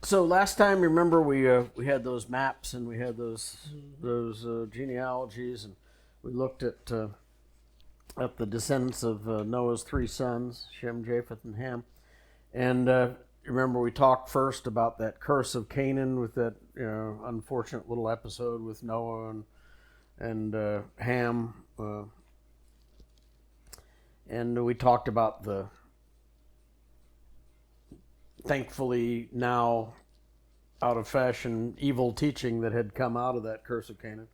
So last time, remember, we had those maps and we had those genealogies, and we looked at the descendants of Noah's three sons, Shem, Japheth, and Ham. And remember, we talked first about that curse of Canaan with that unfortunate little episode with Noah and Ham, and we talked about the thankfully now out of fashion evil teaching that had come out of that curse of Canaan.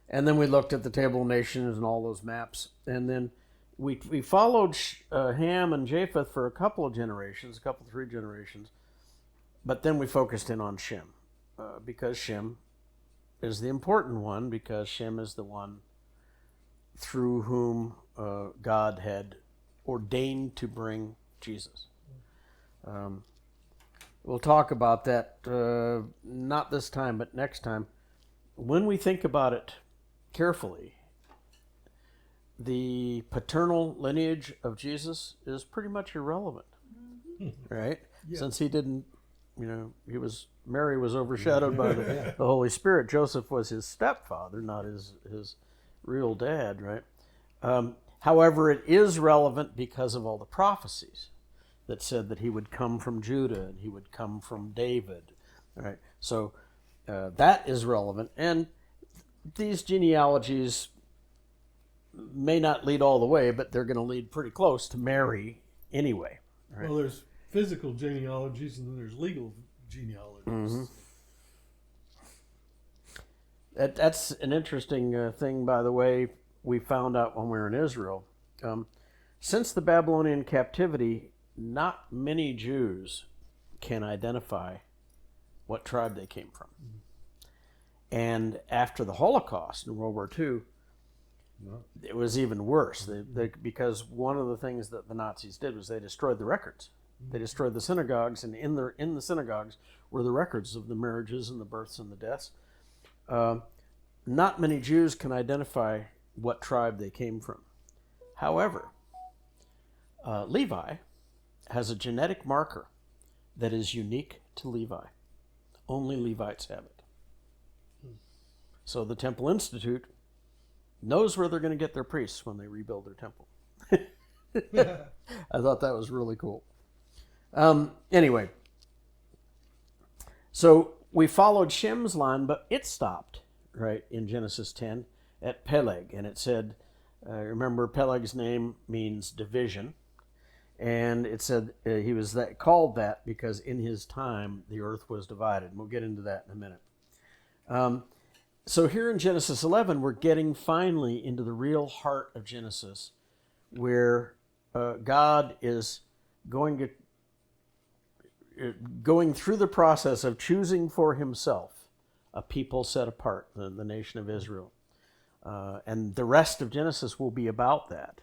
And then we looked at the table of nations and all those maps. And then we followed Ham and Japheth for a couple of generations, three generations. But then we focused in on Shem because Shem is the important one, because Shem is the one through whom God had ordained to bring Jesus. We'll talk about that not this time, but next time. When we think about it carefully, the paternal lineage of Jesus is pretty much irrelevant, right? Yeah. Since he didn't, Mary was overshadowed by the Holy Spirit. Joseph was his stepfather, not his real dad, right? However, it is relevant because of all the prophecies that said that he would come from Judah and he would come from David, right? So that is relevant. And these genealogies may not lead all the way, but they're going to lead pretty close to Mary anyway. Right? Well, there's physical genealogies and then there's legal genealogies. Mm-hmm. That's an interesting thing, by the way, we found out when we were in Israel. Since the Babylonian captivity, not many Jews can identify what tribe they came from. Mm-hmm. And after the Holocaust in World War II, it was even worse because one of the things that the Nazis did was they destroyed the records. They destroyed the synagogues, and in the synagogues were the records of the marriages and the births and the deaths. Not many Jews can identify what tribe they came from. However, Levi has a genetic marker that is unique to Levi. Only Levites have it. So the Temple Institute knows where they're going to get their priests when they rebuild their temple. I thought that was really cool. Anyway, so we followed Shem's line, but it stopped, right, in Genesis 10 at Peleg. And it said, remember, Peleg's name means division. And it said he was called that because in his time the earth was divided. And we'll get into that in a minute. So here in Genesis 11, we're getting finally into the real heart of Genesis, where God is going through the process of choosing for himself a people set apart, the nation of Israel. And the rest of Genesis will be about that.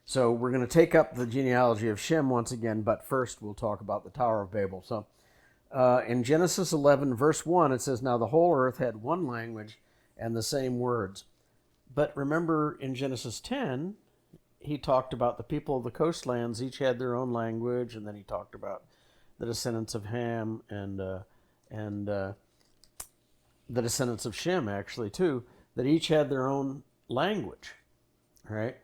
So we're going to take up the genealogy of Shem once again, but first we'll talk about the Tower of Babel. So in Genesis 11, verse 1, it says, "Now the whole earth had one language and the same words." But remember, in Genesis 10, he talked about the people of the coastlands, each had their own language, and then he talked about the descendants of Ham and the descendants of Shem, actually, too, that each had their own language, right?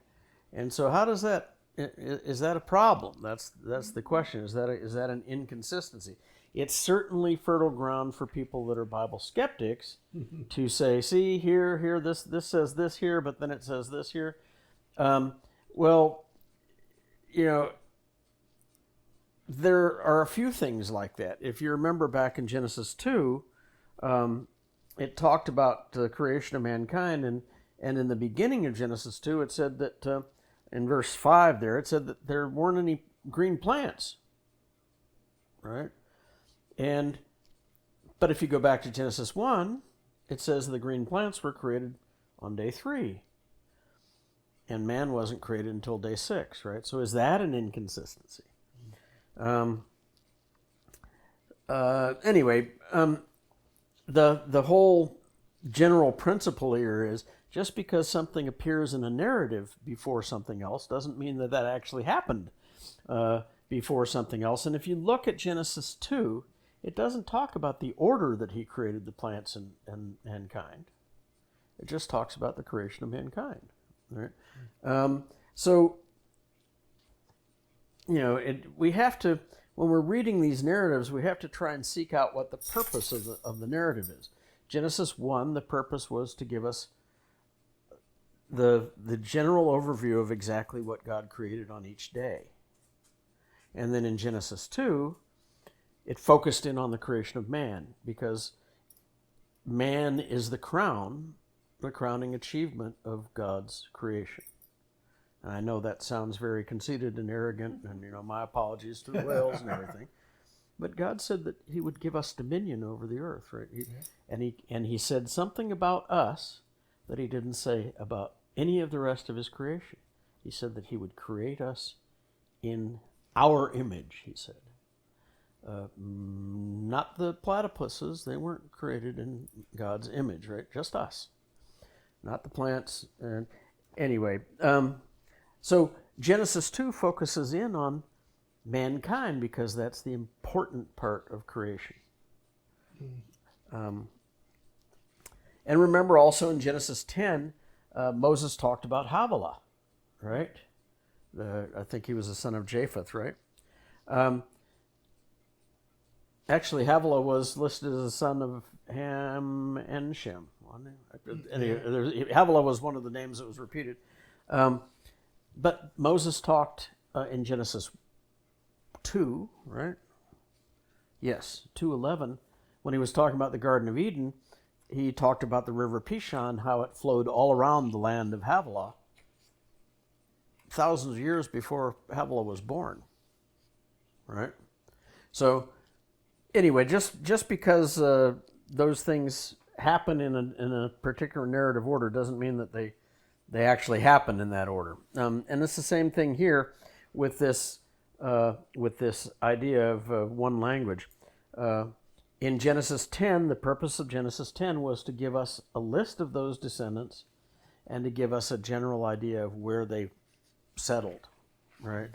And so how does that, is that a problem? That's the question. Is that an inconsistency? It's certainly fertile ground for people that are Bible skeptics to say, see, here, this says this here, but then it says this here. Well, there are a few things like that. If you remember back in Genesis 2, it talked about the creation of mankind, and in the beginning of Genesis 2, it said that, in verse 5 there, it said that there weren't any green plants, right? But if you go back to Genesis 1, it says the green plants were created on day 3. And man wasn't created until day 6, right? So is that an inconsistency? Anyway, the whole general principle here is just because something appears in a narrative before something else doesn't mean that actually happened. before something else. And if you look at Genesis 2, it doesn't talk about the order that he created the plants and mankind. It just talks about the creation of mankind. Right? So, we have to, when we're reading these narratives, we have to try and seek out what the purpose of the narrative is. Genesis 1, the purpose was to give us the general overview of exactly what God created on each day. And then in Genesis 2, it focused in on the creation of man, because man is the crowning achievement of God's creation. And I know that sounds very conceited and arrogant, and my apologies to the whales and everything. But God said that he would give us dominion over the earth, right? And he said something about us that he didn't say about any of the rest of his creation. He said that he would create us in our image, he said. Not the platypuses, they weren't created in God's image, right? Just us. Not the plants. Anyway, so Genesis 2 focuses in on mankind because that's the important part of creation. And remember also in Genesis 10, Moses talked about Havilah, right? I think he was the son of Japheth, right? Actually, Havilah was listed as a son of Ham and Shem. Havilah was one of the names that was repeated. But Moses talked in Genesis 2, right? Yes, 2:11. When he was talking about the Garden of Eden, he talked about the river Pishon, how it flowed all around the land of Havilah thousands of years before Havilah was born, right? So anyway, just because those things happen in a particular narrative order doesn't mean that they actually happen in that order. And it's the same thing here with this idea of one language. In Genesis 10, the purpose of Genesis 10 was to give us a list of those descendants and to give us a general idea of where they settled, right?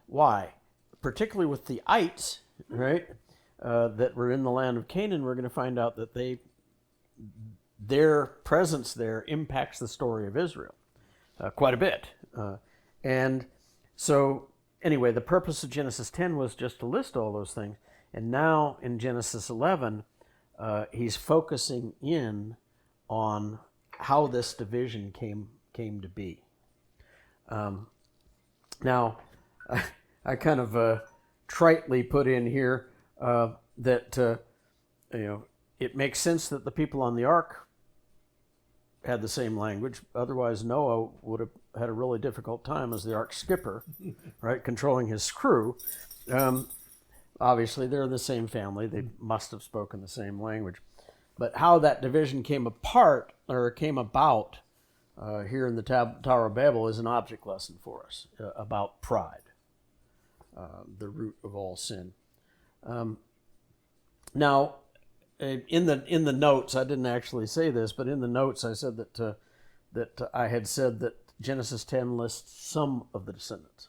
Why? Particularly with the ites, right, that were in the land of Canaan, we're going to find out that their presence there impacts the story of Israel quite a bit. And so, anyway, the purpose of Genesis 10 was just to list all those things. And now in Genesis 11, he's focusing in on how this division came to be. Now, I kind of tritely put in here that it makes sense that the people on the ark had the same language. Otherwise, Noah would have had a really difficult time as the ark skipper, right, controlling his crew. Obviously, they're the same family. They must have spoken the same language. But how that division came about here in the Tower of Babel is an object lesson for us about pride, the root of all sin. Now, in the notes, I didn't actually say this, but in the notes I said that I had said that Genesis 10 lists some of the descendants.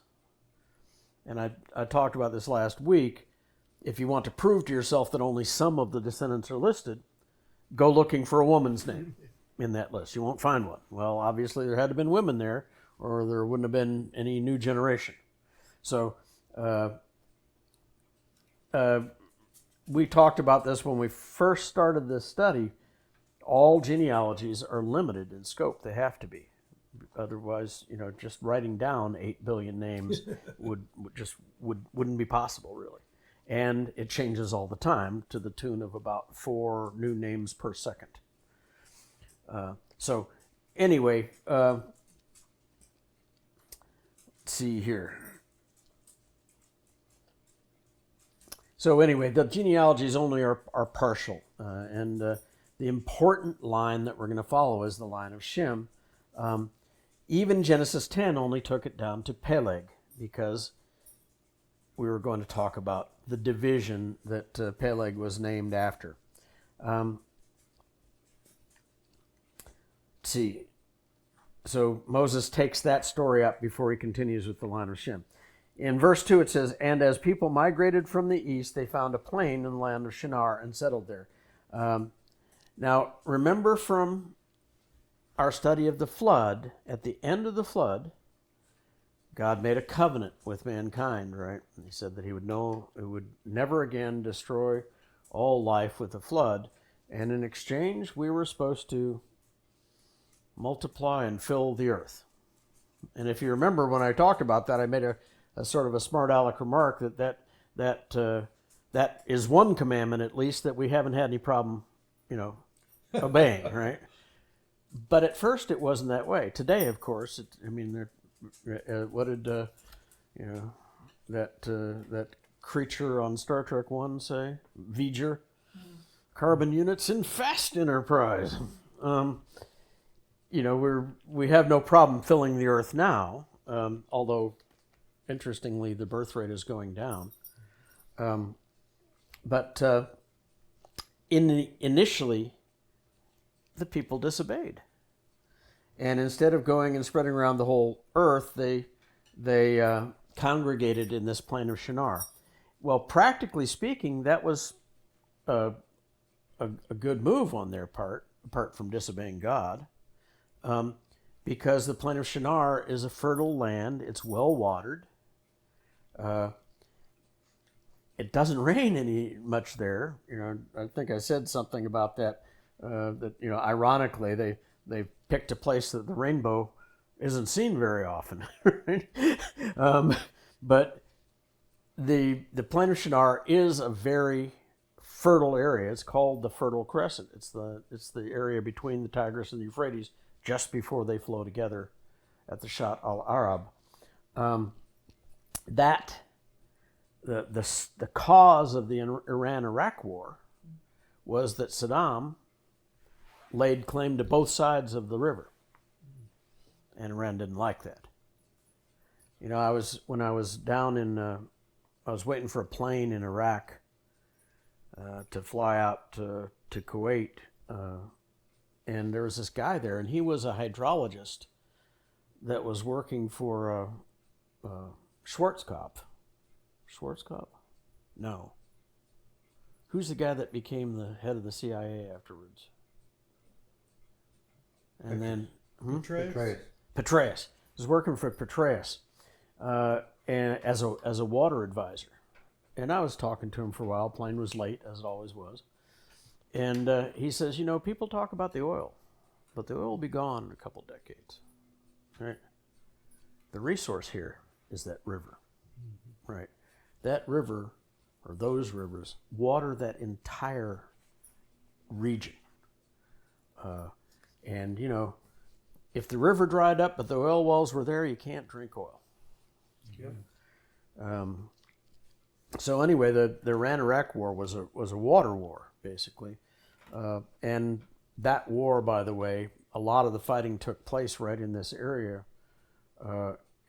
And I talked about this last week. If you want to prove to yourself that only some of the descendants are listed, go looking for a woman's name in that list. You won't find one. Well, obviously there had to have been women there, or there wouldn't have been any new generation. So we talked about this when we first started this study. All genealogies are limited in scope. They have to be. Otherwise, just writing down 8 billion names wouldn't be possible, really. And it changes all the time to the tune of about 4 new names per second. So anyway, let's see here. So anyway, the genealogies only are partial. And the important line that we're going to follow is the line of Shem. Even Genesis 10 only took it down to Peleg, because we were going to talk about the division that Peleg was named after. Let's see. So Moses takes that story up before he continues with the line of Shem. in verse 2 it says, "And as people migrated from the east, they found a plain in the land of Shinar and settled there." Now, remember from our study of the flood, at the end of the flood, God made a covenant with mankind, right? He said that he would never again destroy all life with a flood. And in exchange, we were supposed to multiply and fill the earth. And if you remember when I talked about that, I made a sort of a smart aleck remark that is one commandment, at least, that we haven't had any problem, obeying, right? But at first it wasn't that way. Today, of course, what did that creature on Star Trek One say? V'ger, carbon units in fast enterprise. We have no problem filling the earth now, although interestingly the birth rate is going down. But initially, the people disobeyed, and instead of going and spreading around the whole earth, they congregated in this plain of Shinar. Well, practically speaking, that was a good move on their part, apart from disobeying God, because the plain of Shinar is a fertile land. It's well watered. It doesn't rain any much there. I think I said something about that. Ironically, they picked a place that the rainbow isn't seen very often. Right? But the plain of Shinar is a very fertile area. It's called the Fertile Crescent. It's the area between the Tigris and the Euphrates, just before they flow together at the Shat al-Arab. The cause of the Iran-Iraq war was that Saddam laid claim to both sides of the river, and Iran didn't like that. I was waiting for a plane in Iraq to fly out to Kuwait, and there was this guy there, and he was a hydrologist that was working for Schwarzkopf. Schwarzkopf? No. Who's the guy that became the head of the CIA afterwards? And then Petraeus. He was working for Petraeus and as a water advisor. And I was talking to him for a while. Plane was late, as it always was. And he says, people talk about the oil, but the oil will be gone in a couple decades. Right? The resource here is that river. Mm-hmm. Right? That river, or those rivers, water that entire region. And if the river dried up but the oil wells were there, you can't drink oil. Yeah. So anyway, the Iran-Iraq war was a water war, basically. And that war, by the way, a lot of the fighting took place right in this area.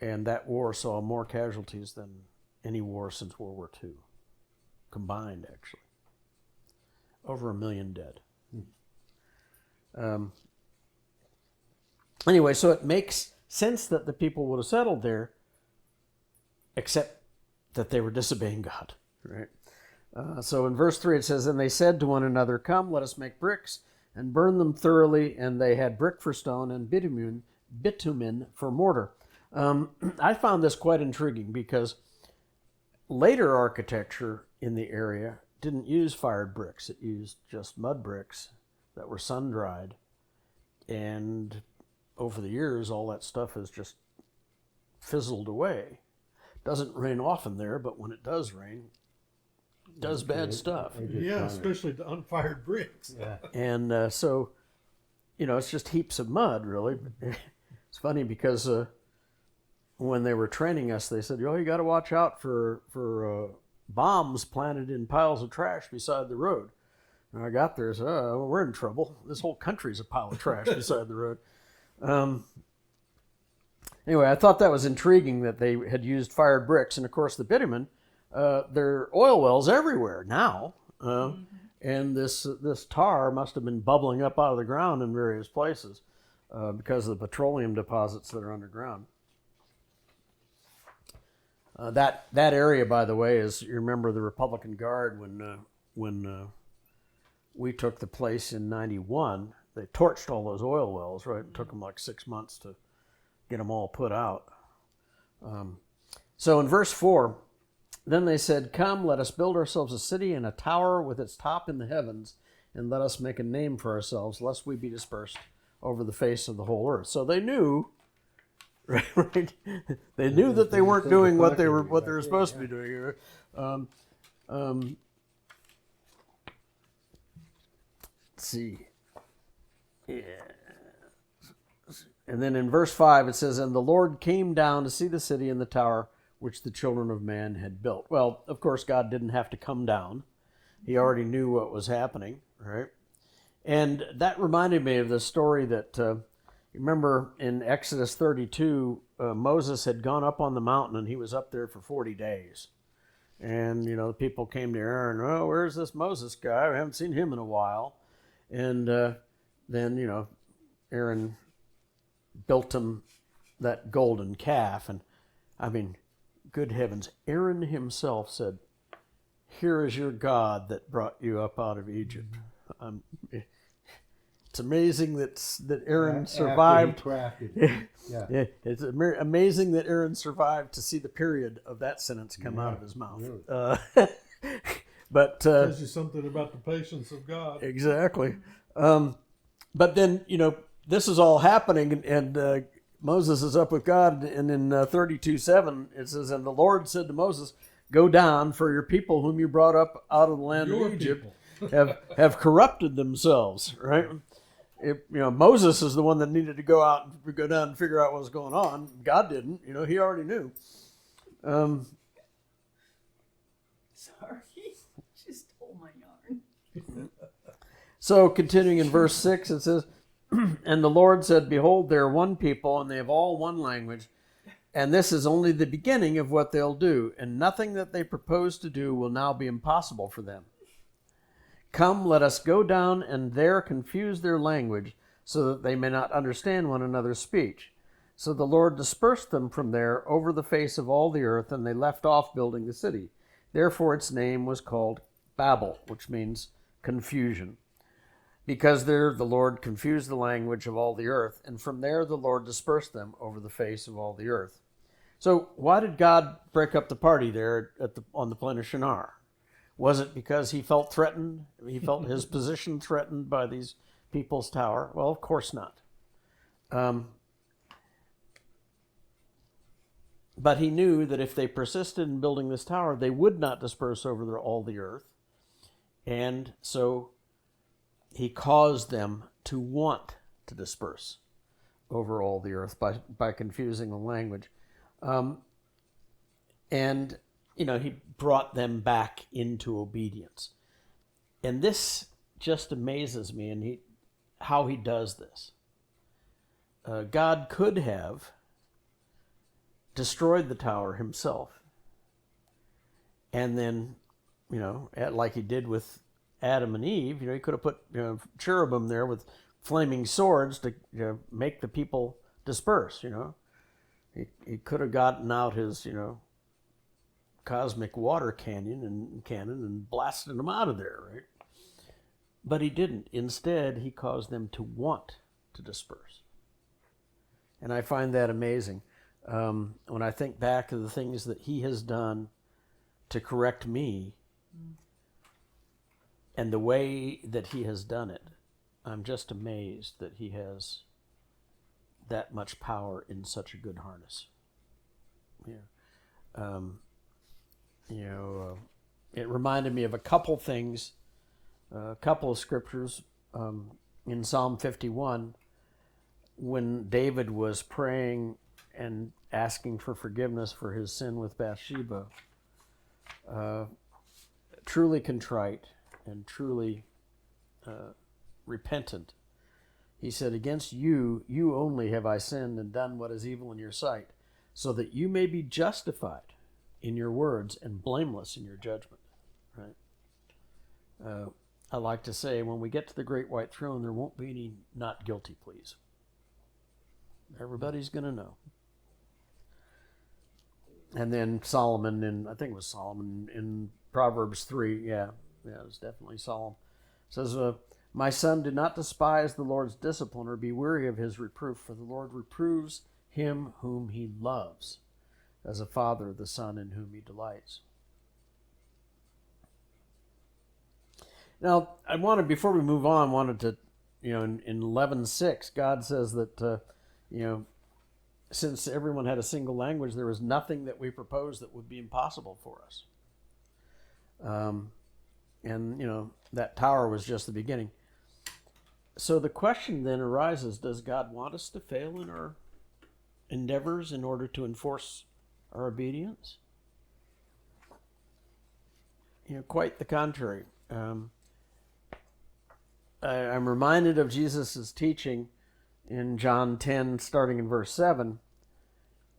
And that war saw more casualties than any war since World War II. Combined, actually. Over 1 million dead. Anyway, so it makes sense that the people would have settled there, except that they were disobeying God. Right? So in verse 3 it says, "And they said to one another, 'Come, let us make bricks and burn them thoroughly.' And they had brick for stone and bitumen for mortar." I found this quite intriguing because later architecture in the area didn't use fired bricks. It used just mud bricks that were sun-dried. And over the years, all that stuff has just fizzled away. Doesn't rain often there, but when it does rain, it does bad stuff. Yeah, especially the unfired bricks. Yeah. And so, it's just heaps of mud, really. It's funny because when they were training us, they said, you got to watch out for bombs planted in piles of trash beside the road. And I got there and said, we're in trouble. This whole country's a pile of trash beside the road. Anyway, I thought that was intriguing that they had used fired bricks. And of course, the bitumen, there are oil wells everywhere now. And this tar must have been bubbling up out of the ground in various places because of the petroleum deposits that are underground. That area, by the way, is, you remember the Republican Guard when we took the place in '91. They torched all those oil wells, right? It took them like 6 months to get them all put out. So in verse 4, then they said, "Come, let us build ourselves a city and a tower with its top in the heavens, and let us make a name for ourselves, lest we be dispersed over the face of the whole earth." So they knew, right? They knew that they weren't doing what they were supposed to be doing. Let's see. Yeah. And then in verse 5 it says, "And the Lord came down to see the city and the tower which the children of man had built." Well, of course, God didn't have to come down. He already knew what was happening, right? And that reminded me of the story that, remember in Exodus 32, Moses had gone up on the mountain and he was up there for 40 days. And, the people came to Aaron, "Oh, where's this Moses guy? We haven't seen him in a while." And then, Aaron built him that golden calf. And I mean, good heavens, Aaron himself said, "Here is your God that brought you up out of Egypt." It's amazing that Aaron survived. Yeah, it's amazing that Aaron survived to see the period of that sentence come out of his mouth. Really. But tells you something about the patience of God. Exactly. But then, this is all happening, and Moses is up with God, and in 32:7 it says, "And the Lord said to Moses, Go down, for your people whom you brought up out of the land of Egypt have corrupted themselves." Right? Moses is the one that needed to go down and figure out what was going on. God didn't. He already knew. Sorry, she stole my yarn. So continuing in verse 6, it says, "And the Lord said, Behold, they are one people, and they have all one language. And this is only the beginning of what they'll do, and nothing that they propose to do will now be impossible for them. Come, let us go down and there confuse their language, so that they may not understand one another's speech." So the Lord dispersed them from there over the face of all the earth, and they left off building the city. Therefore its name was called Babel, which means confusion, because there the Lord confused the language of all the earth, and from there the Lord dispersed them over the face of all the earth. So why did God break up the party there on the plain of Shinar? Was it because he felt threatened? He felt his position threatened by these people's tower? Well, of course not. But he knew that if they persisted in building this tower, they would not disperse over all the earth. And so he caused them to want to disperse over all the earth by confusing the language. And he brought them back into obedience. And this just amazes me, and how he does this. God could have destroyed the tower himself, and then, like he did with Adam and Eve, he could have put cherubim there with flaming swords to make the people disperse. He could have gotten out his cosmic water cannon and blasted them out of there, right? But he didn't. Instead, he caused them to want to disperse. And I find that amazing. When I think back to the things that he has done to correct me and the way that he has done it, I'm just amazed that he has that much power in such a good harness. It reminded me of a couple things, a couple of scriptures in Psalm 51 when David was praying and asking for forgiveness for his sin with Bathsheba. Truly contrite and truly repentant. He said, "Against you only have I sinned and done what is evil in your sight, so that you may be justified in your words and blameless in your judgment." Right? I like to say, when we get to the great white throne, there won't be any not guilty pleas. Everybody's going to know. And then Solomon, I think it was Solomon in Proverbs 3. Yeah, it was definitely Solomon. It says, my son, do not despise the Lord's discipline or be weary of his reproof, for the Lord reproves him whom he loves, as a father the son in whom he delights. Now, before we move on, wanted to, in 11:6, God says that, since everyone had a single language, there was nothing that we proposed that would be impossible for us. And that tower was just the beginning. So the question then arises, does God want us to fail in our endeavors in order to enforce our obedience? Quite the contrary. I'm reminded of Jesus' teaching in John 10, starting in verse 7.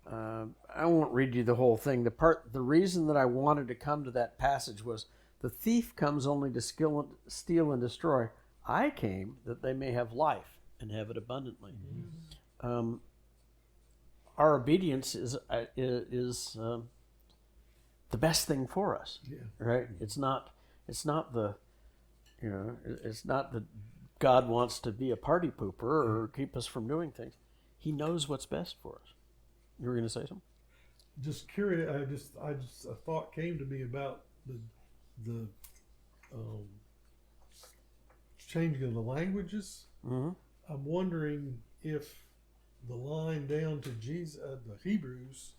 I won't read you the whole thing. The reason that I wanted to come to that passage was, the thief comes only to steal and destroy. I came that they may have life and have it abundantly. Mm-hmm. Our obedience is the best thing for us, right? It's not that God wants to be a party pooper or keep us from doing things. He knows what's best for us. You were going to say something? Just curious. A thought came to me about the changing of the languages. Mm-hmm. I'm wondering if the line down to Jesus, the Hebrews,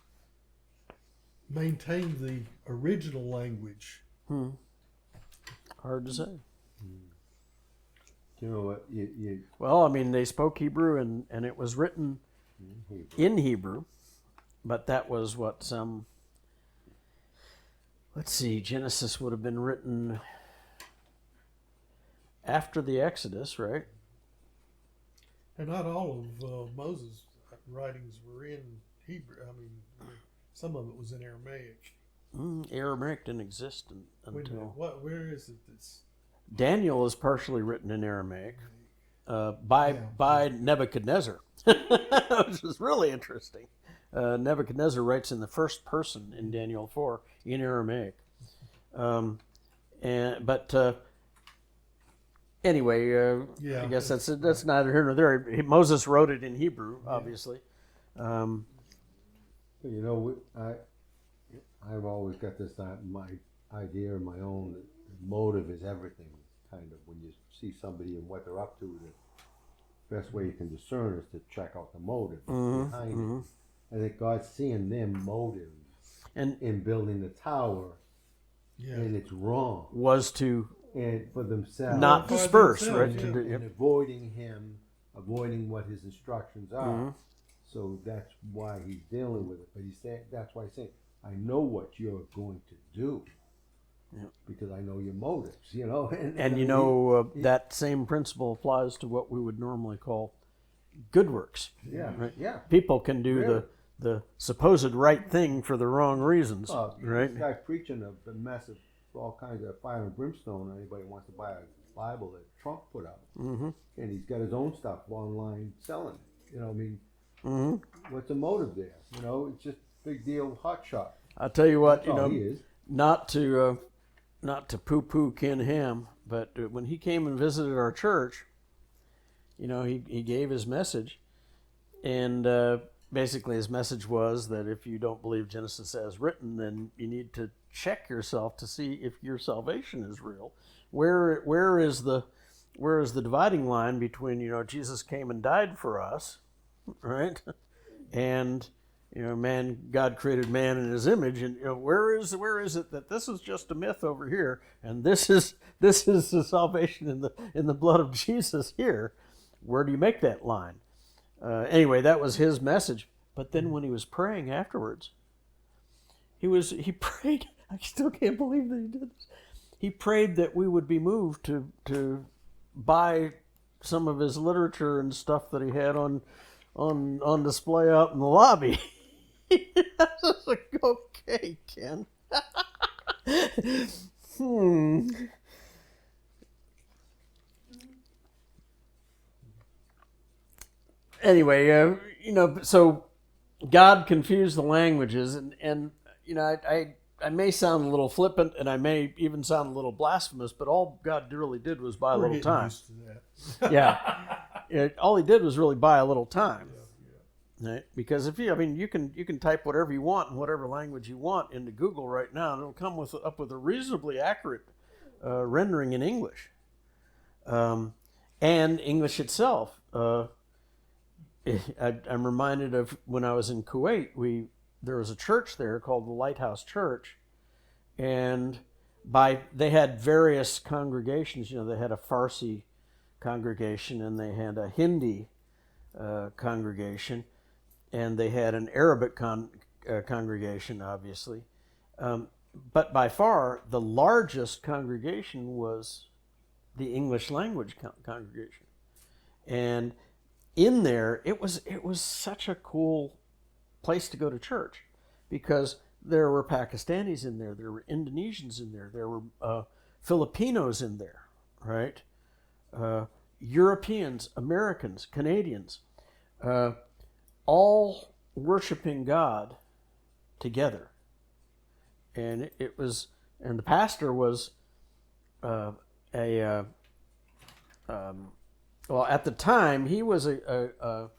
maintained the original language. Hard to say. You know what? Well, they spoke Hebrew and it was written in Hebrew, but that was what some. Let's see, Genesis would have been written after the Exodus, right? And not all of Moses' writings were in Hebrew. Some of it was in Aramaic. Aramaic didn't exist until. Where is it? Daniel is partially written in Aramaic by Nebuchadnezzar, which is really interesting. Nebuchadnezzar writes in the first person in Daniel 4 in Aramaic. Anyway, I guess that's neither here nor there. Moses wrote it in Hebrew, obviously. I've always got this my idea of my own. Motive is everything. Kind of when you see somebody and what they're up to, the best way you can discern is to check out the motive behind it. I think God's seeing their motive in building the tower, and it's wrong. Was to and for themselves, not disperse, right? And avoiding what his instructions are. So that's why he's dealing with it. But that's why he's saying, I know what you're going to do. Because I know your motives, that same principle applies to what we would normally call good works. Right? Yeah. People can do the supposed right thing for the wrong reasons, right? This guy's preaching a mess of all kinds of fire and brimstone. Anybody wants to buy a Bible that Trump put out, and he's got his own stuff online selling it. What's the motive there? It's just big deal hot shot. I'll tell you what, he is. Not to poo-poo Ken Ham, but when he came and visited our church, he gave his message, and basically his message was that if you don't believe Genesis as written, then you need to check yourself to see if your salvation is real. Where is the dividing line between Jesus came and died for us, right, and God created man in His image, and where is it that this is just a myth over here, and this is the salvation in the blood of Jesus here? Where do you make that line? Anyway, that was his message. But then when he was praying afterwards, he prayed. I still can't believe that he did this. He prayed that we would be moved to buy some of his literature and stuff that he had on display out in the lobby. I was like, okay, Ken. Anyway, so God confused the languages, and I may sound a little flippant, and I may even sound a little blasphemous, but all God really did was buy a We're little getting time. used to that. Yeah, all He did was really buy a little time. Yeah. Right? Because you can type whatever you want in whatever language you want into Google right now, and it'll come up with a reasonably accurate rendering in English, and English itself. I'm reminded of when I was in Kuwait. There was a church there called the Lighthouse Church, and they had various congregations. They had a Farsi congregation, and they had a Hindi congregation, and they had an Arabic congregation, obviously. But by far, the largest congregation was the English language congregation. And in there, it was such a cool place to go to church, because there were Pakistanis in there were Indonesians in there were Filipinos in there, right? Europeans, Americans, Canadians, all worshiping God together. And and the pastor was well, at the time, he was an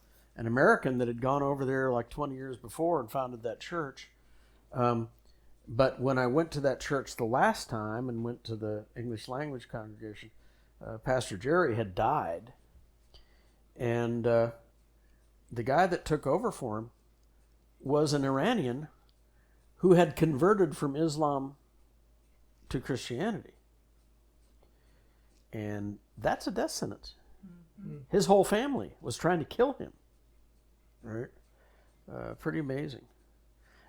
American that had gone over there like 20 years before and founded that church. But when I went to that church the last time and went to the English language congregation, Pastor Jerry had died. And the guy that took over for him was an Iranian who had converted from Islam to Christianity. And that's a death sentence. Mm-hmm. His whole family was trying to kill him. Right? Pretty amazing.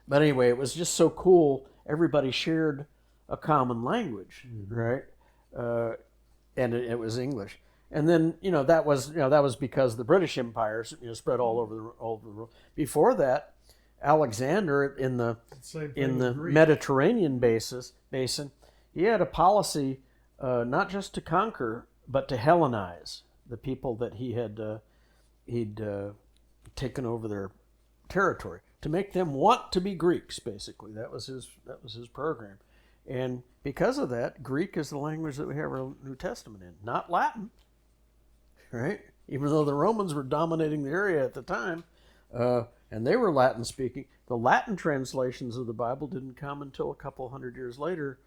But anyway, it was just so cool. Everybody shared a common language, right? And it was English. And then that was because the British Empire spread all over the world. Before that, Alexander in the Mediterranean basin, he had a policy not just to conquer but to Hellenize the people that he'd taken over their territory, to make them want to be Greeks. Basically, that was his program. And because of that, Greek is the language that we have our New Testament in, not Latin. Right? Even though the Romans were dominating the area at the time, and they were Latin speaking, the Latin translations of the Bible didn't come until a couple 300 years later,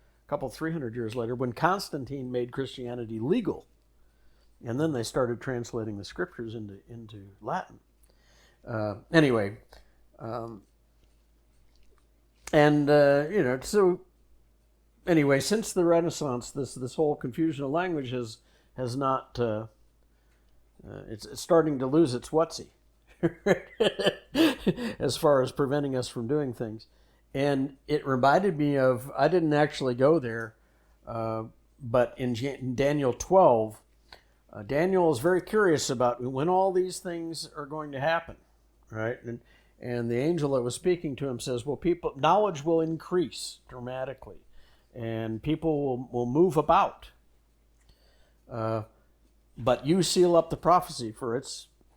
when Constantine made Christianity legal. And then they started translating the scriptures into Latin. Anyway, since the Renaissance, this whole confusion of language has not. It's starting to lose its whatsy, as far as preventing us from doing things. And it reminded me of, I didn't actually go there, but in Daniel 12, Daniel is very curious about when all these things are going to happen, right? And the angel that was speaking to him says, well, knowledge will increase dramatically, and people will move about. But you seal up the prophecy for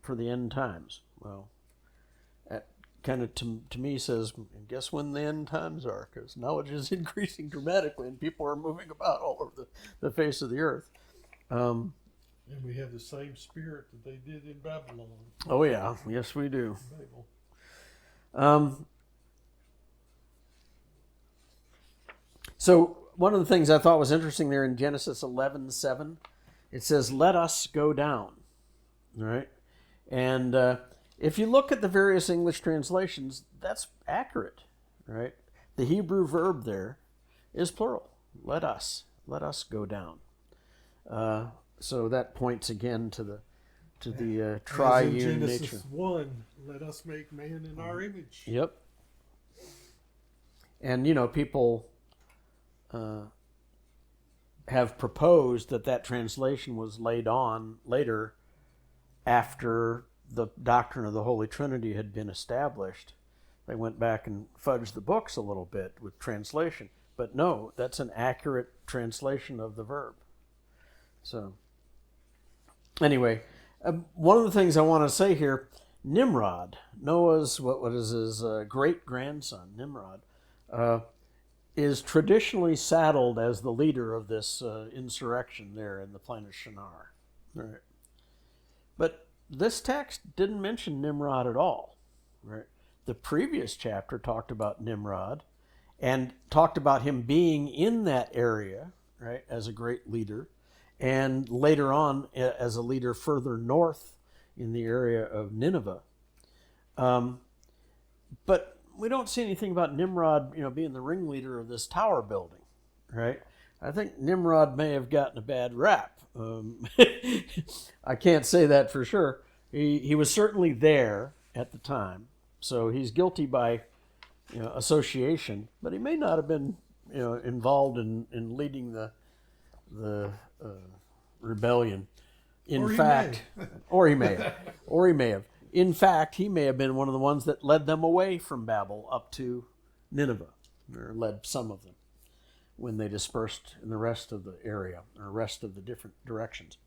the end times. Well, that kind of to me says, guess when the end times are, because knowledge is increasing dramatically and people are moving about all over the face of the earth. And we have the same spirit that they did in Babylon. Oh yeah, yes we do. Babel. So one of the things I thought was interesting there in Genesis 11:7, it says, "Let us go down." All right, and if you look at the various English translations, that's accurate. Right, the Hebrew verb there is plural. Let us go down. So that points again to the triune As in Genesis nature. 1, let us make man in our image. Yep. And people have proposed that translation was laid on later, after the doctrine of the Holy Trinity had been established. They went back and fudged the books a little bit with translation. But no, that's an accurate translation of the verb. So anyway, one of the things I want to say here, Nimrod, Noah's, what is his great-grandson, Nimrod, is traditionally saddled as the leader of this insurrection there in the plain of Shinar. Right. But this text didn't mention Nimrod at all. Right. The previous chapter talked about Nimrod and talked about him being in that area, right, as a great leader, and later on as a leader further north in the area of Nineveh. But we don't see anything about Nimrod, being the ringleader of this tower building, right? I think Nimrod may have gotten a bad rap. I can't say that for sure. He was certainly there at the time, so he's guilty by association, but he may not have been involved in leading the rebellion. Or he may have. In fact, he may have been one of the ones that led them away from Babel up to Nineveh, or led some of them when they dispersed in the rest of the area, or rest of the different directions.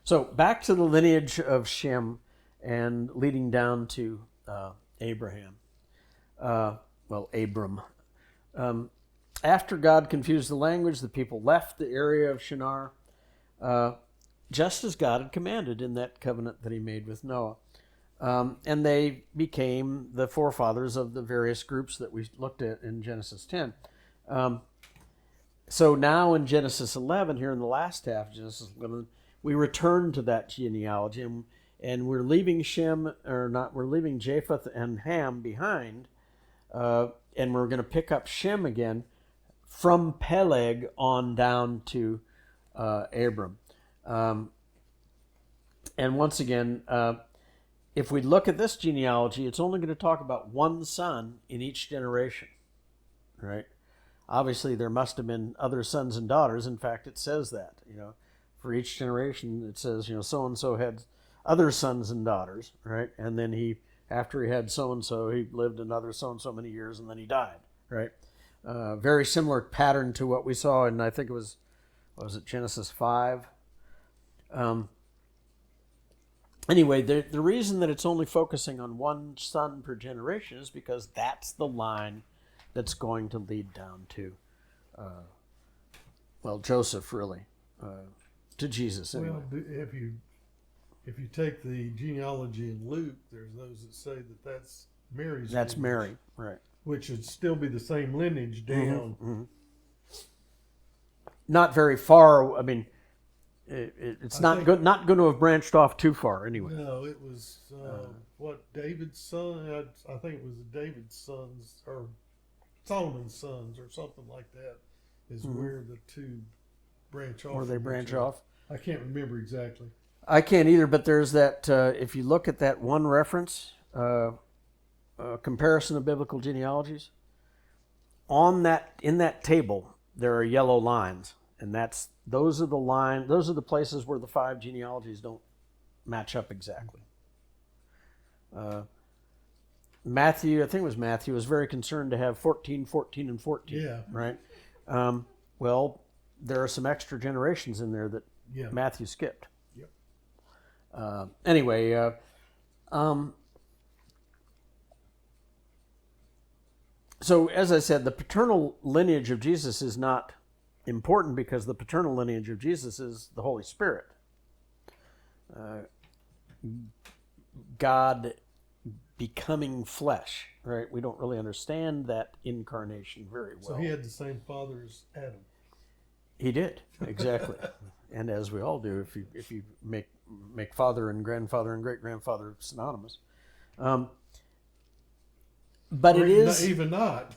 So back to the lineage of Shem and leading down to Abraham. Abram. After God confused the language, the people left the area of Shinar, just as God had commanded in that covenant that he made with Noah. And they became the forefathers of the various groups that we looked at in Genesis 10. So now in Genesis 11, here in the last half of Genesis 11, we return to that genealogy, and we're leaving we're leaving Japheth and Ham behind, and we're going to pick up Shem again from Peleg on down to Abram. And once again, if we look at this genealogy, it's only going to talk about one son in each generation, right? Obviously, there must have been other sons and daughters. In fact, it says that, for each generation, it says, so-and-so had other sons and daughters, right? And then after he had so-and-so, he lived another so-and-so many years, and then he died, right? Very similar pattern to what we saw in, I think it was Genesis 5? Anyway, the reason that it's only focusing on one son per generation is because that's the line that's going to lead down to, Joseph, really, to Jesus. Anyway. Well, if you take the genealogy in Luke, there's those that say that that's Mary's. That's lineage, Mary, right? Which would still be the same lineage down. Mm-hmm. Not very far. I mean, it's not going to have branched off too far anyway. No, it was David's son. I think it was David's sons or Solomon's sons or something like that. Is where the two branch off. Where they branch off. I can't remember exactly. I can't either, but there's that. If you look at that one reference, comparison of biblical genealogies, in that table there are yellow lines, and those are the places where the 5 genealogies don't match up exactly. Matthew, I think it was Matthew, was very concerned to have 14, 14, and 14. Yeah. Right? Well, there are some extra generations in there that Matthew skipped. Yep. Anyway, so as I said, the paternal lineage of Jesus is not important because the paternal lineage of Jesus is the Holy Spirit. God becoming flesh, right? We don't really understand that incarnation very well. So he had the same father as Adam. He did, exactly. And as we all do, if you make father and grandfather and great grandfather synonymous, but Or it is even not.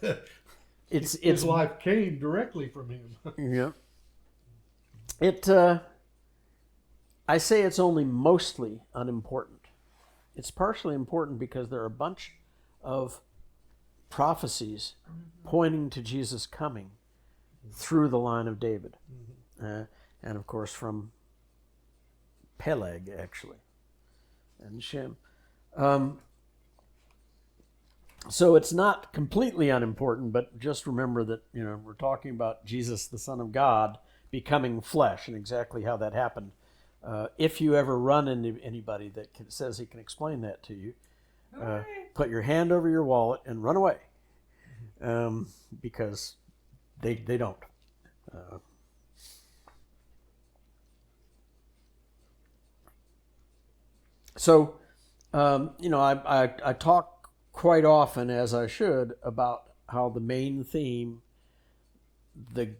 It's His life came directly from him. Yeah. I say it's only mostly unimportant. It's partially important because there are a bunch of prophecies pointing to Jesus coming through the line of David. And of course from Peleg, actually, and Shem. So it's not completely unimportant, but just remember that, we're talking about Jesus, the Son of God, becoming flesh, and exactly how that happened. If you ever run into anybody that says he can explain that to you, put your hand over your wallet and run away. because they don't. So, I talk quite often, as I should, about how the main theme, the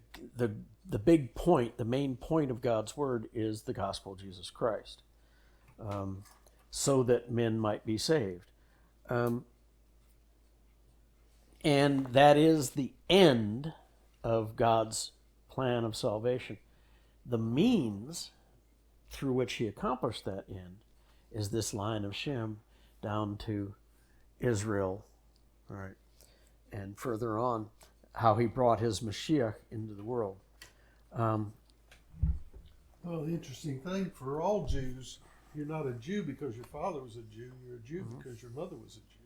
big point, the main point of God's word is the gospel of Jesus Christ, so that men might be saved. And that is the end of God's plan of salvation. The means through which he accomplished that end is this line of Shem down to Israel, all right, and further on, how he brought his Mashiach into the world. Well, the interesting thing for all Jews, you're not a Jew because your father was a Jew. You're a Jew because your mother was a Jew.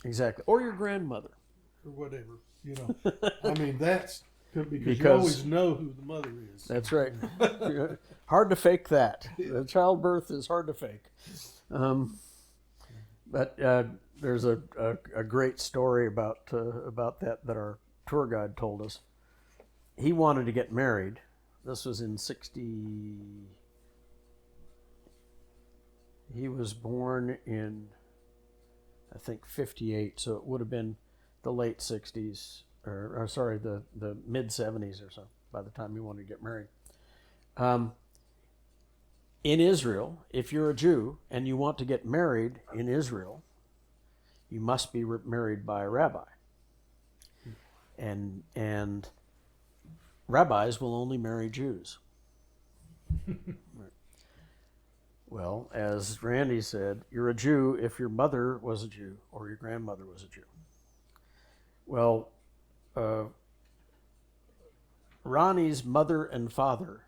Exactly. Or your grandmother. Or whatever, I mean, that's because you always know who the mother is. That's right. Hard to fake that. The childbirth is hard to fake. But there's a great story about that our tour guide told us. He wanted to get married. This was in 60. He was born in, I think, 58, so it would have been the late 60s, or sorry, the mid 70s or so, by the time he wanted to get married. In Israel, if you're a Jew and you want to get married in Israel, you must be married by a rabbi. And rabbis will only marry Jews. Well, as Randy said, you're a Jew if your mother was a Jew or your grandmother was a Jew. Well, Ronnie's mother and father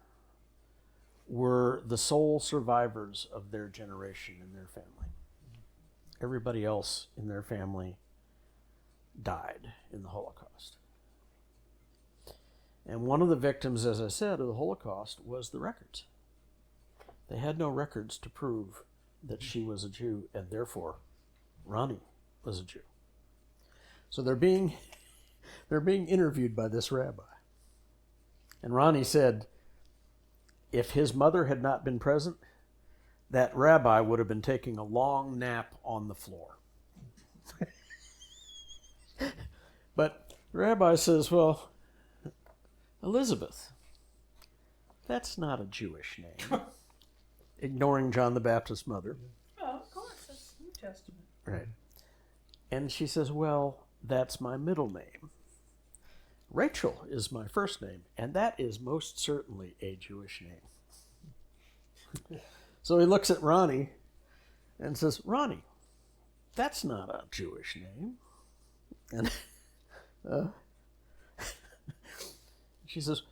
were the sole survivors of their generation in their family. Everybody else in their family died in the Holocaust. And one of the victims, as I said, of the Holocaust was the records. They had no records to prove that she was a Jew, and therefore Ronnie was a Jew. So they're being interviewed by this rabbi. And Ronnie said, if his mother had not been present, that rabbi would have been taking a long nap on the floor. But the rabbi says, well, Elizabeth, that's not a Jewish name. Ignoring John the Baptist's mother. Oh, of course, that's New Testament. Right. And she says, well, that's my middle name. Rachel is my first name, and that is most certainly a Jewish name. So he looks at Ronnie and says, Ronnie, that's not a Jewish name. And she says,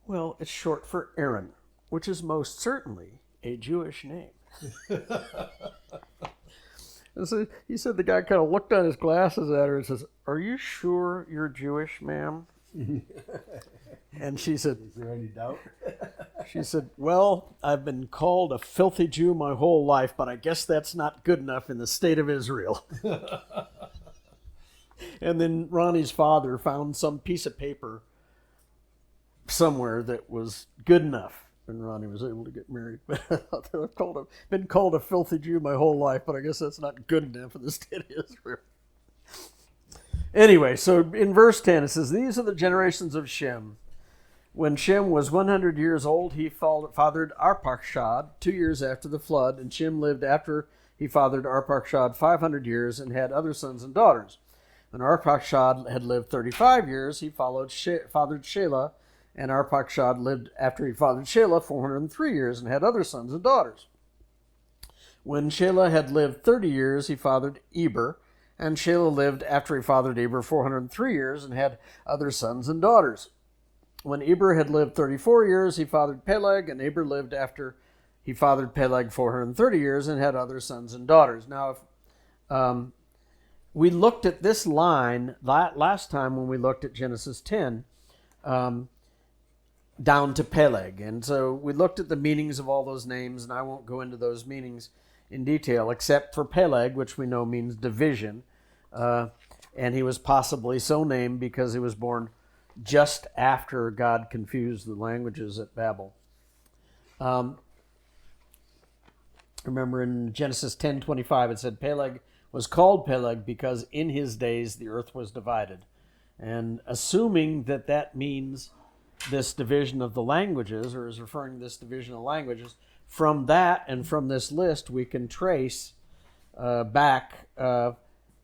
well, it's short for Aaron, which is most certainly a Jewish name. And so he said the guy kind of looked on his glasses at her and says, are you sure you're Jewish, ma'am? And she said, Is there any doubt? She said, well, I've been called a filthy Jew my whole life, but I guess that's not good enough in the state of Israel. And then Ronnie's father found some piece of paper somewhere that was good enough, and Ronnie was able to get married. But I thought I've been called a filthy Jew my whole life, but I guess that's not good enough in the state of Israel. Anyway, so in verse 10 it says, these are the generations of Shem. When Shem was 100 years old, he fathered Arpachshad 2 years after the flood, and Shem lived after he fathered Arpachshad 500 years and had other sons and daughters. When Arpachshad had lived 35 years, he fathered Shelah, and Arpachshad lived after he fathered Shelah 403 years and had other sons and daughters. When Shelah had lived 30 years, he fathered Eber, and Shelah lived after he fathered Eber 403 years and had other sons and daughters. When Eber had lived 34 years, he fathered Peleg, and Eber lived after he fathered Peleg 430 years and had other sons and daughters. Now, if we looked at this line last time when we looked at Genesis 10, down to Peleg. And so we looked at the meanings of all those names, and I won't go into those meanings in detail, except for Peleg, which we know means division. and he was possibly so named because he was born just after God confused the languages at Babel. Remember in Genesis 10:25 it said Peleg was called Peleg because in his days the earth was divided. And assuming that that means this division of the languages, or is referring to this division of languages, from that and from this list we can trace back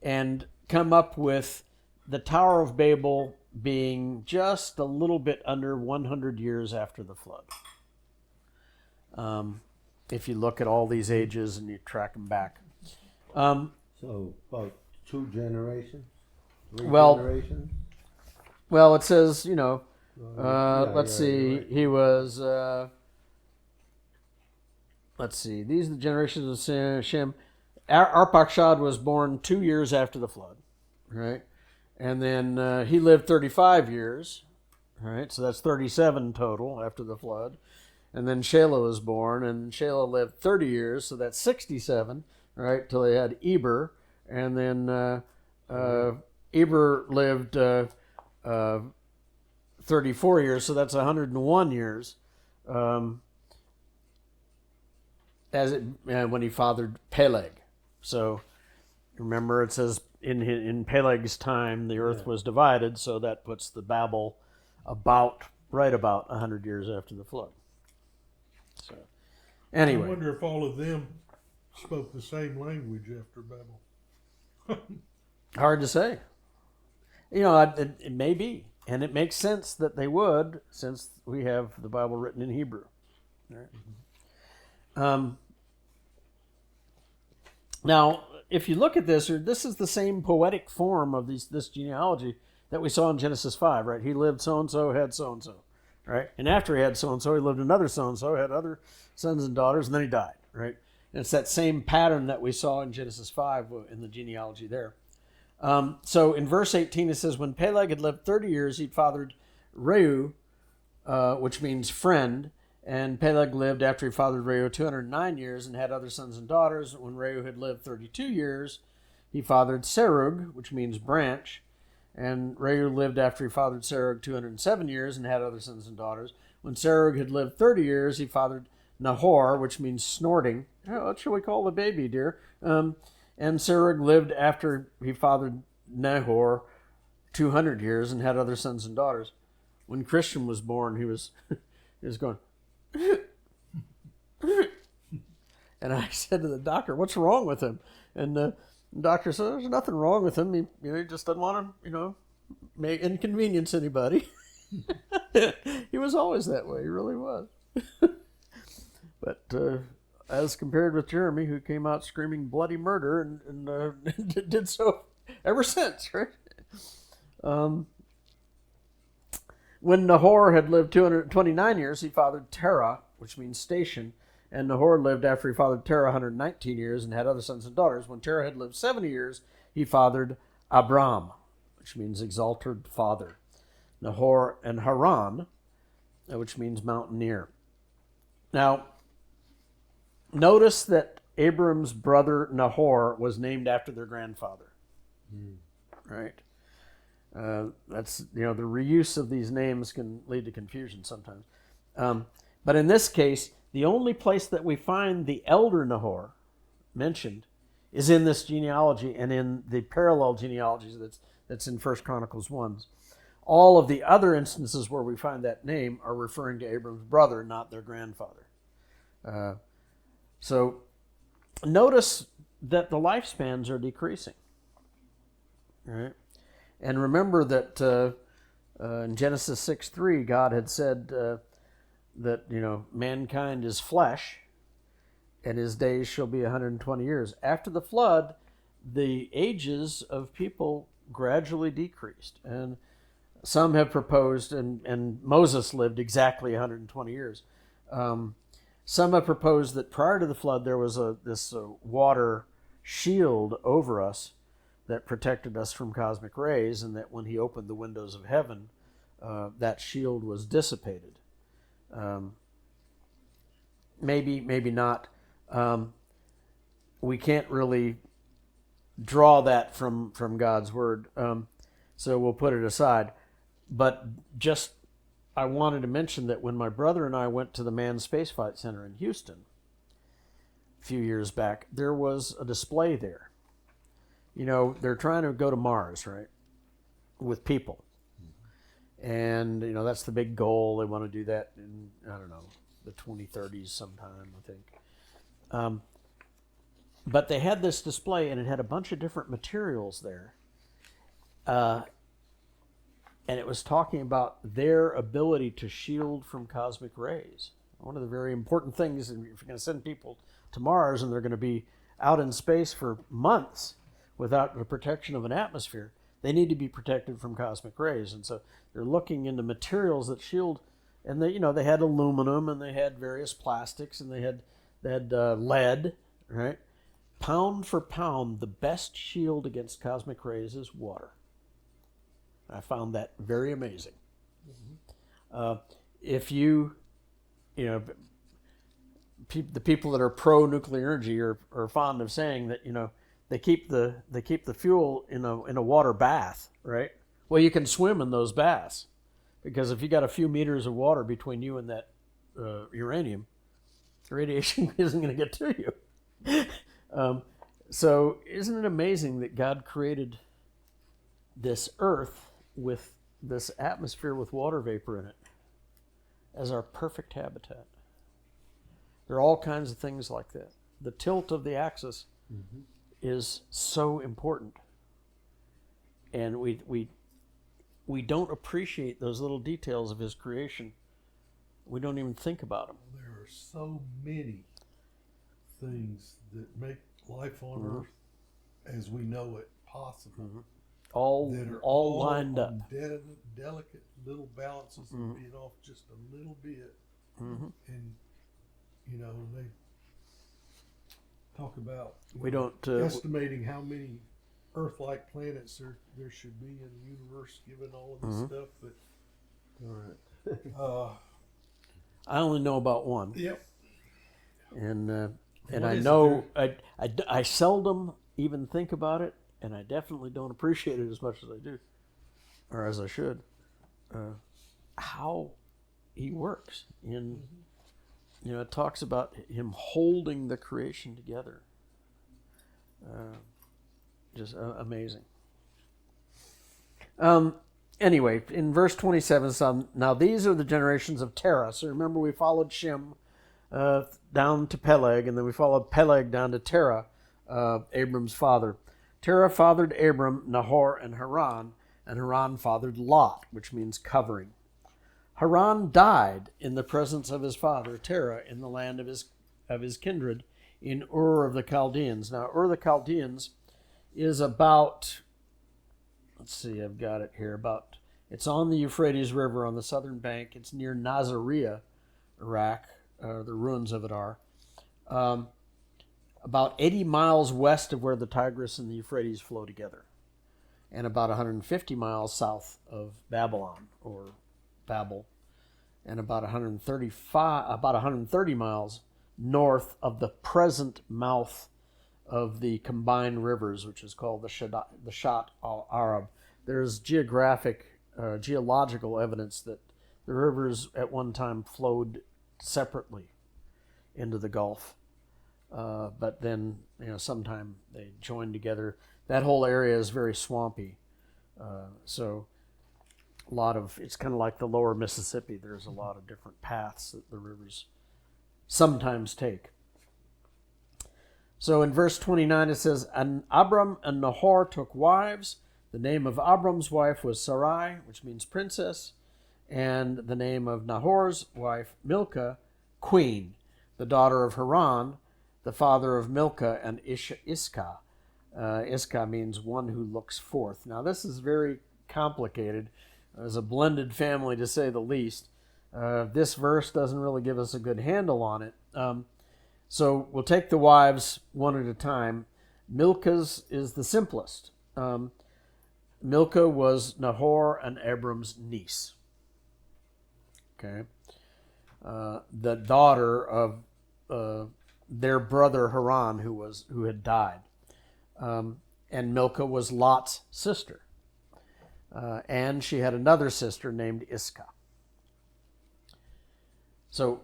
and come up with the Tower of Babel being just a little bit under 100 years after the flood. If you look at all these ages and you track them back. So about 2 generations, 3 Well, generations. Well, it says, let's yeah, see, you're right. he was, let's see, these are the generations of Shem. Arpachshad was born 2 years after the flood, right? And then he lived 35 years, right? So that's 37 total after the flood. And then Shelah was born, and Shelah lived 30 years, so that's 67, right? Till they had Eber. And then Eber lived 34 years, so that's 101 years. When he fathered Peleg. So remember, it says in Peleg's time the earth was divided, so that puts the Babel right about 100 years after the flood. So anyway, I wonder if all of them spoke the same language after Babel. hard to say. It may be, and it makes sense that they would, since we have the Bible written in Hebrew. Right? Now, if you look at this, this is the same poetic form of this genealogy that we saw in Genesis 5, right? He lived so-and-so, had so-and-so, right? And after he had so-and-so, he lived another so-and-so, had other sons and daughters, and then he died, right? And it's that same pattern that we saw in Genesis 5 in the genealogy there. So in verse 18, it says, when Peleg had lived 30 years, he fathered Reu, which means friend. And Peleg lived after he fathered Reu 209 years and had other sons and daughters. When Reu had lived 32 years, he fathered Serug, which means branch. And Reu lived after he fathered Serug 207 years and had other sons and daughters. When Serug had lived 30 years, he fathered Nahor, which means snorting. Oh, what shall we call the baby, dear? And Serug lived after he fathered Nahor 200 years and had other sons and daughters. When Christian was born, he was going, and I said to the doctor, "What's wrong with him?" And the doctor said, "There's nothing wrong with him. He just doesn't want to, make inconvenience anybody." He was always that way. He really was. But as compared with Jeremy, who came out screaming bloody murder and did so ever since, right? When Nahor had lived 229 years, he fathered Terah, which means station. And Nahor lived after he fathered Terah 119 years and had other sons and daughters. When Terah had lived 70 years, he fathered Abram, which means exalted father. Nahor and Haran, which means mountaineer. Now, notice that Abram's brother Nahor was named after their grandfather. Right? That's, the reuse of these names can lead to confusion sometimes. But in this case, the only place that we find the elder Nahor mentioned is in this genealogy and in the parallel genealogies that's in 1 Chronicles 1. All of the other instances where we find that name are referring to Abram's brother, not their grandfather. So notice that the lifespans are decreasing. Right? And remember that in Genesis 6:3, God had said that mankind is flesh, and his days shall be 120 years. After the flood, the ages of people gradually decreased, and some have proposed, and Moses lived exactly 120 years. Some have proposed that prior to the flood, there was this water shield over us that protected us from cosmic rays, and that when he opened the windows of heaven, that shield was dissipated. Maybe not. We can't really draw that from God's word. So we'll put it aside. But just I wanted to mention that when my brother and I went to the Manned Space Flight Center in Houston a few years back, there was a display there. You know, they're trying to go to Mars, right, with people. And, you know, that's the big goal. They want to do that in, I don't know, the 2030s sometime, I think. But they had this display, and it had a bunch of different materials there. And it was talking about their ability to shield from cosmic rays. One of the very important things, if you're going to send people to Mars and they're going to be out in space for months without the protection of an atmosphere, they need to be protected from cosmic rays. And so they're looking into materials that shield, and they, you know, they had aluminum and they had various plastics and they had lead, right? Pound for pound, the best shield against cosmic rays is water. I found that very amazing. If you know, the people that are pro-nuclear energy are fond of saying that, you know, they keep the fuel in a water bath, right? Well, you can swim in those baths because if you got a few meters of water between you and that uranium, the radiation isn't going to get to you. So isn't it amazing that God created this earth with this atmosphere with water vapor in it as our perfect habitat? There are all kinds of things like that. The tilt of the axis is so important. And we don't appreciate those little details of his creation. We don't even think about them. There are so many things that make life on Earth as we know it possible. All That are lined up. Delicate little balances of being off just a little bit. And, you know, they talk about estimating how many Earth-like planets there should be in the universe, given all of this stuff. But I only know about one. Yep. And I know I seldom even think about it, and I definitely don't appreciate it as much as I do, or as I should. How he works in, you know, it talks about him holding the creation together. Just amazing. Anyway, in verse 27, now these are the generations of Terah. So remember, we followed Shem down to Peleg, and then we followed Peleg down to Terah, Abram's father. Terah fathered Abram, Nahor, and Haran fathered Lot, which means covering. Haran died in the presence of his father Terah in the land of his kindred in Ur of the Chaldeans. Now, Ur of the Chaldeans is about, let's see, I've got it here, it's on the Euphrates River on the southern bank. It's near Nazareth, Iraq. The ruins of it are. About 80 miles west of where the Tigris and the Euphrates flow together, and about 150 miles south of Babylon, or Babel, and about 130 miles north of the present mouth of the combined rivers, which is called the Shat al-Arab. There's geological evidence that the rivers at one time flowed separately into the Gulf, but then, you know, sometime they joined together. That whole area is very swampy, so it's kind of like the lower Mississippi. There's a lot of different paths that the rivers sometimes take. So in verse 29 it says, and Abram and Nahor took wives. The name of Abram's wife was Sarai, which means princess, and the name of Nahor's wife, Milcah, queen, the daughter of Haran, the father of Milcah and Iscah. Iscah means one who looks forth. Now this is very complicated. As a blended family, to say the least. This verse doesn't really give us a good handle on it. So we'll take the wives one at a time. Milcah's is the simplest. Milcah was Nahor and Abram's niece. Okay. The daughter of their brother Haran, who had died. and Milcah was Lot's sister. And she had another sister named Iscah. So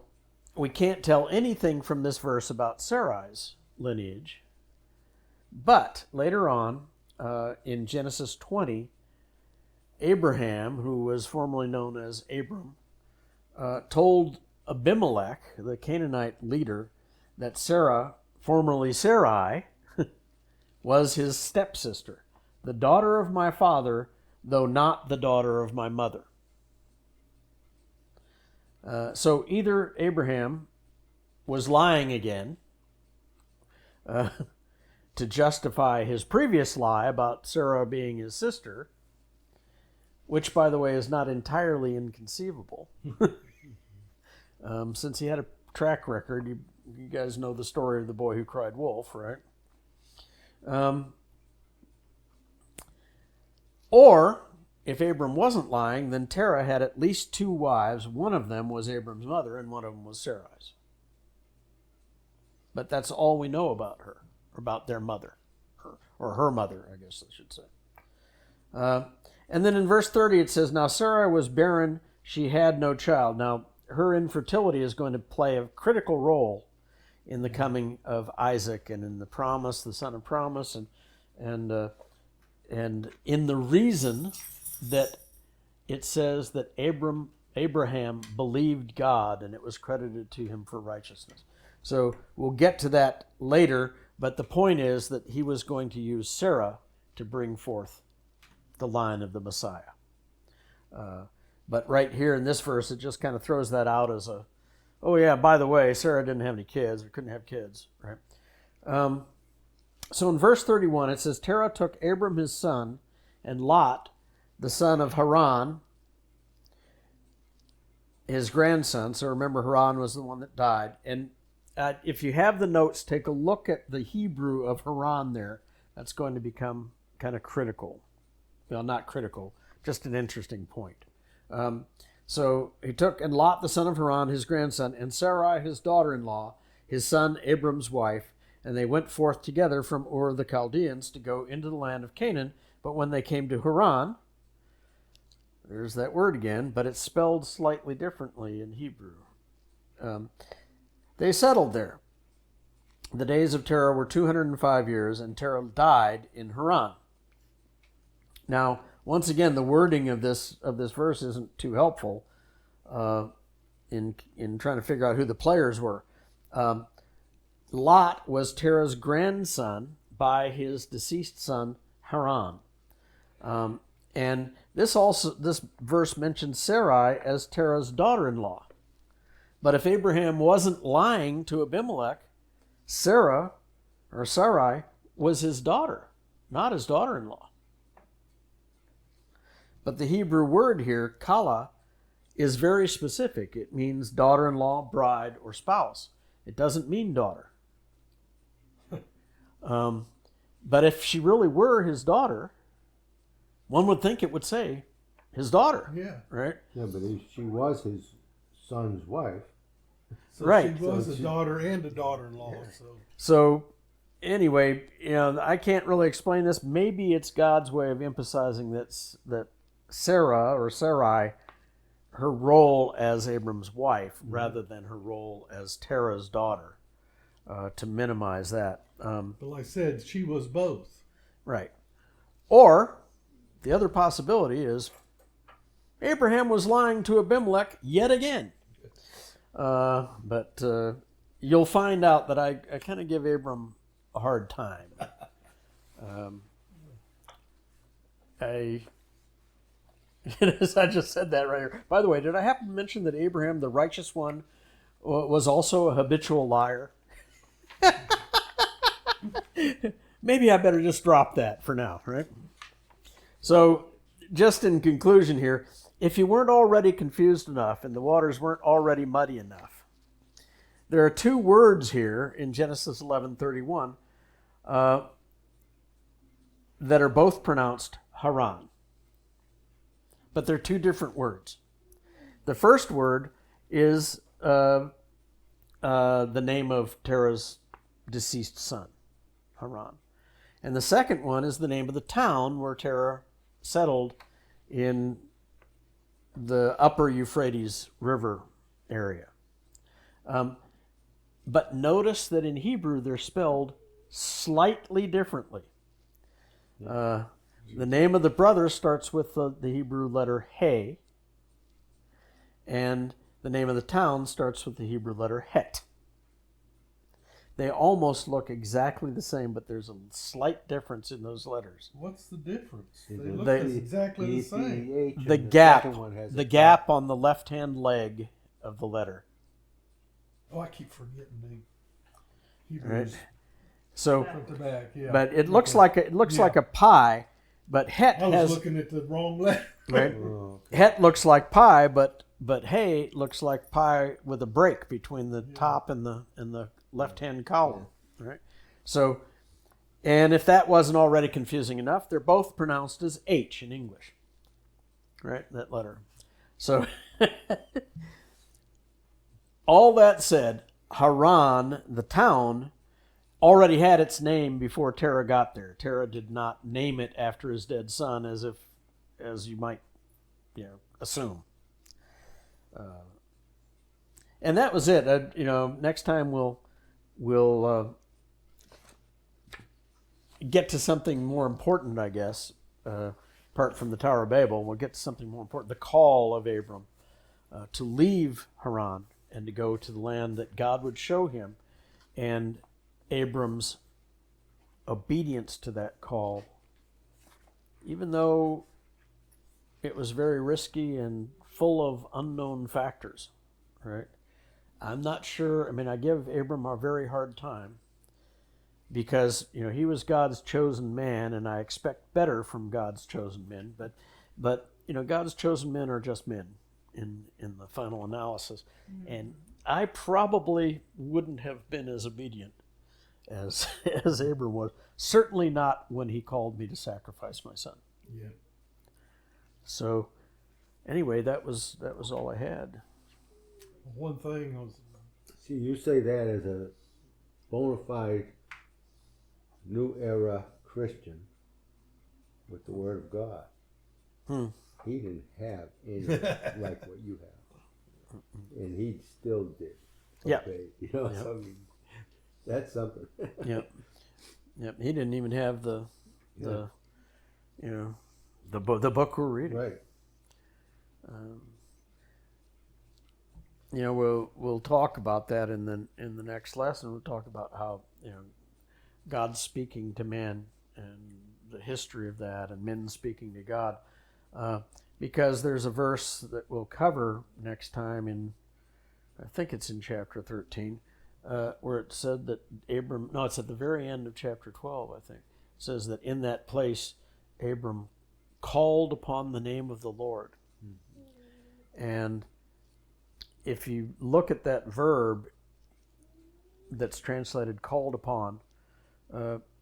we can't tell anything from this verse about Sarai's lineage. But later on, in Genesis 20, Abraham, who was formerly known as Abram, told Abimelech, the Canaanite leader, that Sarah, formerly Sarai, was his stepsister, the daughter of my father, though not the daughter of my mother. So either Abraham was lying again to justify his previous lie about Sarah being his sister, which, by the way, is not entirely inconceivable. Since he had a track record, you guys know the story of the boy who cried wolf, right? Or, if Abram wasn't lying, then Terah had at least two wives. One of them was Abram's mother, and one of them was Sarai's. But that's all we know about her, or about their mother, or her mother, I guess I should say. And then in verse 30 it says, "Now Sarai was barren, she had no child." Now, her infertility is going to play a critical role in the coming of Isaac and in the promise, the son of promise, and in the reason that it says that Abraham believed God and it was credited to him for righteousness. So we'll get to that later, but the point is that he was going to use Sarah to bring forth the line of the Messiah. But right here in this verse, it just kind of throws that out as a, oh yeah, by the way, Sarah didn't have any kids or couldn't have kids, right? So in verse 31, it says, Terah took Abram his son and Lot, the son of Haran, his grandson. So remember, Haran was the one that died. And if you have the notes, take a look at the Hebrew of Haran there. That's going to become kind of critical. Well, not critical, just an interesting point. So he took, and Lot, the son of Haran, his grandson, and Sarai, his daughter-in-law, his son Abram's wife, and they went forth together from Ur of the Chaldeans to go into the land of Canaan. But when they came to Haran, there's that word again, but it's spelled slightly differently in Hebrew. They settled there. The days of Terah were 205 years, and Terah died in Haran. Now, once again, the wording of this verse isn't too helpful in trying to figure out who the players were. Lot was Terah's grandson by his deceased son Haran, and this verse mentions Sarai as Terah's daughter-in-law. But if Abraham wasn't lying to Abimelech, Sarai was his daughter, not his daughter-in-law. But the Hebrew word here, kala, is very specific. It means daughter-in-law, bride, or spouse. It doesn't mean daughter. But if she really were his daughter, one would think it would say his daughter. Yeah. Right? Yeah, but she was his son's wife. So Right. she was a daughter and a daughter-in-law. So anyway, I can't really explain this. Maybe it's God's way of emphasizing that Sarah or Sarai, her role as Abram's wife, rather than her role as Terah's daughter, to minimize that. But like I said, she was both. Right. Or the other possibility is Abraham was lying to Abimelech yet again. But you'll find out that I kind of give Abram a hard time. I just said that right here. By the way, did I happen to mention that Abraham, the righteous one, was also a habitual liar? Maybe I better just drop that for now, right? So, just in conclusion here, if you weren't already confused enough and the waters weren't already muddy enough, there are two words here in Genesis 11:31 that are both pronounced Haran. But they're two different words. The first word is the name of Terah's deceased son, Haran. And the second one is the name of the town where Terah settled in the upper Euphrates River area. But notice that in Hebrew they're spelled slightly differently. The name of the brother starts with the Hebrew letter He, and the name of the town starts with the Hebrew letter Het. They almost look exactly the same, but there's a slight difference in those letters. What's the difference? They The- look They- exactly the same. The gap, the gap on the left-hand leg of the letter. Oh, I keep forgetting the Right. Hebrews So, front to back. Yeah. but it looks Okay. like Yeah. like a pie, but Het I was has looking at the wrong letter. right. Oh, Het looks like pie, but Hey looks like pie with a break between the top and the left-hand column, right? So, and if that wasn't already confusing enough, they're both pronounced as H in English, right? That letter. So, all that said, Haran, the town, already had its name before Terah got there. Terah did not name it after his dead son, as you might, assume. And that was it. Next time we'll get to something more important, I guess. Apart from the Tower of Babel, we'll get to something more important: the call of Abram to leave Haran and to go to the land that God would show him, and Abram's obedience to that call, even though it was very risky and full of unknown factors, right? I'm not sure. I mean, I give Abram a very hard time because, he was God's chosen man, and I expect better from God's chosen men. But God's chosen men are just men in the final analysis. And I probably wouldn't have been as obedient as Abram was. Certainly not when he called me to sacrifice my son. Yeah. So anyway, that was all I had. One thing was, see, you say that as a bona fide new era Christian with the Word of God. He didn't have anything like what you have, and he still did. Yeah. Okay, so I mean, that's something. Yep. He didn't even have the book we're reading. Right. We'll talk about that in the next lesson. We'll talk about how God's speaking to man and the history of that, and men speaking to God, because there's a verse that we'll cover next time I think it's in chapter 13, where it said that it's at the very end of chapter 12, I think. It says that in that place Abram called upon the name of the Lord. And if you look at that verb that's translated called upon,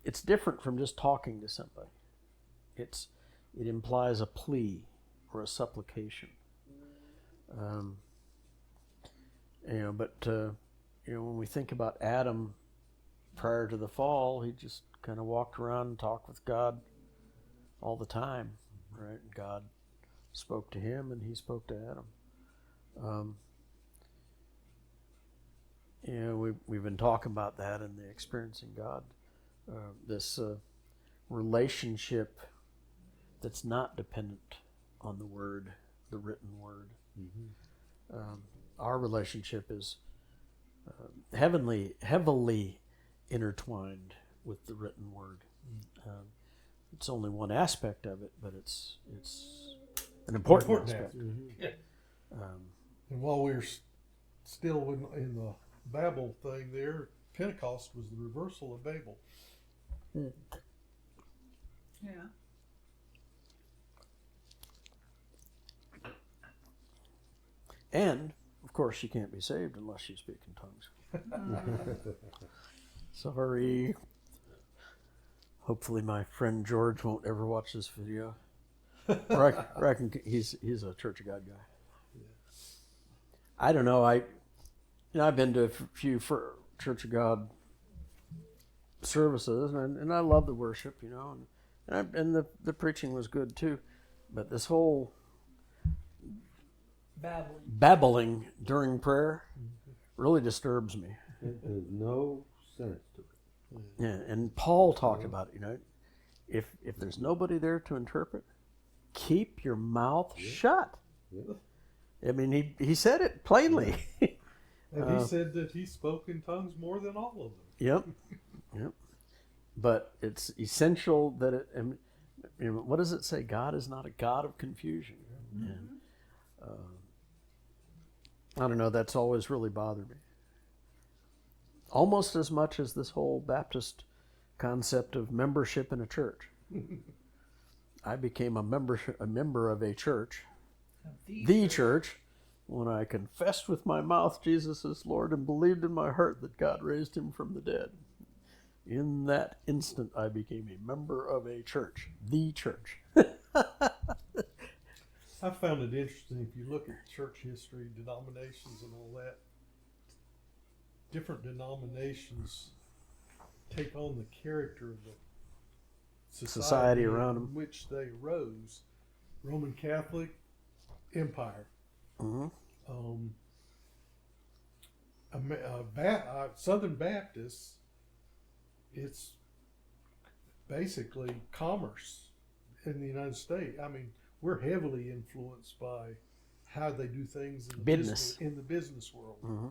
it's different from just talking to somebody. It implies a plea or a supplication. When we think about Adam prior to the fall, he just kind of walked around and talked with God all the time, right? God spoke to him and he spoke to Adam. We've been talking about that in the Experiencing God, this relationship that's not dependent on the Word, the written Word. Our relationship is heavily intertwined with the written Word. It's only one aspect of it, but it's an important aspect. and while we're still in the Babel thing there, Pentecost was the reversal of Babel. Yeah. And, of course, you can't be saved unless you speak in tongues. Sorry. Hopefully my friend George won't ever watch this video. I reckon he's a Church of God guy. I don't know. I've been to a few Church of God services, and I love the worship, you know, and the preaching was good too, but this whole babbling during prayer really disturbs me. There's no sense to it. Yeah, and Paul talked about it, you know, if there's nobody there to interpret, keep your mouth shut. Yeah. I mean, he said it plainly. And he said that he spoke in tongues more than all of them. Yep. But it's essential that it. And, you know, what does it say? God is not a God of confusion. And, I don't know. That's always really bothered me. Almost as much as this whole Baptist concept of membership in a church. I became a member of a church, the church, when I confessed with my mouth Jesus is Lord and believed in my heart that God raised him from the dead. In that instant, I became a member of a church, the church. I found it interesting if you look at church history, denominations, and all that. Different denominations take on the character of the Society around in them. which they rose. Roman Catholic Empire. Mm-hmm. Southern Baptists, it's basically commerce in the United States. I mean, we're heavily influenced by how they do things in the Business. in the business world. Mm-hmm.